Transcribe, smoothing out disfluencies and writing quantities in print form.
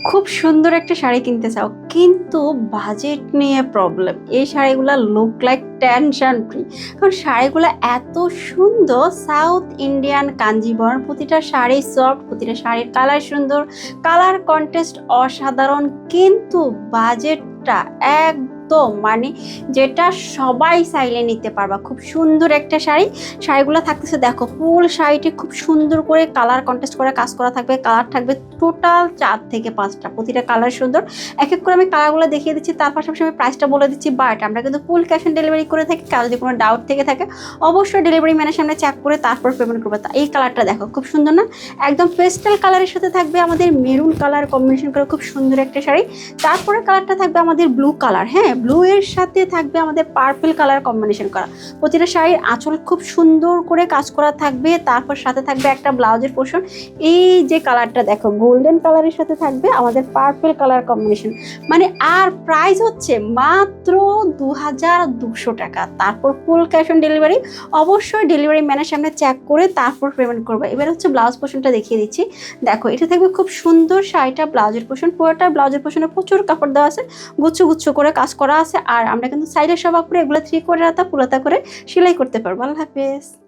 খুব সুন্দর একটা শাড়ি কিনতে চাও কিন্তু বাজেট নিয়ে প্রবলেম, এই শাড়িগুলো লুক লাইক টেনশন ফ্রি। কারণ শাড়িগুলো এত সুন্দর, সাউথ ইন্ডিয়ান কাঞ্জিবরম, প্রতিটা শাড়ি সফট, প্রতিটা শাড়ির কালার সুন্দর, কালার কন্টেস্ট অসাধারণ, কিন্তু বাজেটটা একদম মানে যেটা সবাই চাইলে নিতে পারবা। খুব সুন্দর একটা শাড়ি, শাড়িগুলো থাকতেছে দেখো, ফুল শাড়িটি খুব সুন্দর করে কালার কন্টেস্ট করে কাজ করা থাকবে, কালার থাকবে টোটাল 4 থেকে 5টা, প্রতিটা কালার সুন্দর। এক এক করে আমি কালারগুলো দেখিয়ে দিচ্ছি, তার পাশাপাশি আমি প্রাইসটা বলে দিচ্ছি। বাট আমরা কিন্তু ফুল ক্যাশ অন ডেলিভারি করে থাকি, কারো যদি কোনো ডাউট থেকে থাকে অবশ্যই ডেলিভারি ম্যানের সামনে চেক করে তারপর পেমেন্ট করবে। তা এই কালারটা দেখো, খুব সুন্দর না? একদম পেস্টেল কালারের সাথে থাকবে আমাদের মেরুন কালার কম্বিনেশন করে খুব সুন্দর একটা শাড়ি। তারপরে কালারটা থাকবে আমাদের ব্লু কালার, হ্যাঁ ব্লু এর সাথে থাকবে আমাদের পার্পল কালার কম্বিনেশন করা। প্রতিটা শাড়ির আঁচল খুব সুন্দর করে কাজ করা থাকবে, তারপর সাথে থাকবে একটা ব্লাউজের পোর্শন। এই যে কালারটা দেখো, গোল্ডেন কালারের সাথে থাকবে আমাদের পার্পল কালার কম্বিনেশন, মানে আর প্রাইস হচ্ছে মাত্র 2200 টাকা। তারপর ফুল ক্যাশ অন ডেলিভারি, অবশ্যই ডেলিভারি ম্যানের সামনে চেক করে তারপর পেমেন্ট করবে। এবার হচ্ছে ব্লাউজ পোর্শনটা দেখিয়ে দিচ্ছি। দেখো এটা থাকবে খুব সুন্দর শাড়িটা, ব্লাউজের পোর্শন, পুরোটা ব্লাউজের পোর্শনে প্রচুর কাপড় দেওয়া আছে, গুচ্ছ গুচ্ছ করে কাজ করা আছে। আর আমরা কিন্তু সাইডের সব করে এগুলো 3/4 হাতা ফুল হাতা করে সেলাই করতে পারবো। আল্লাহ হাফেজ।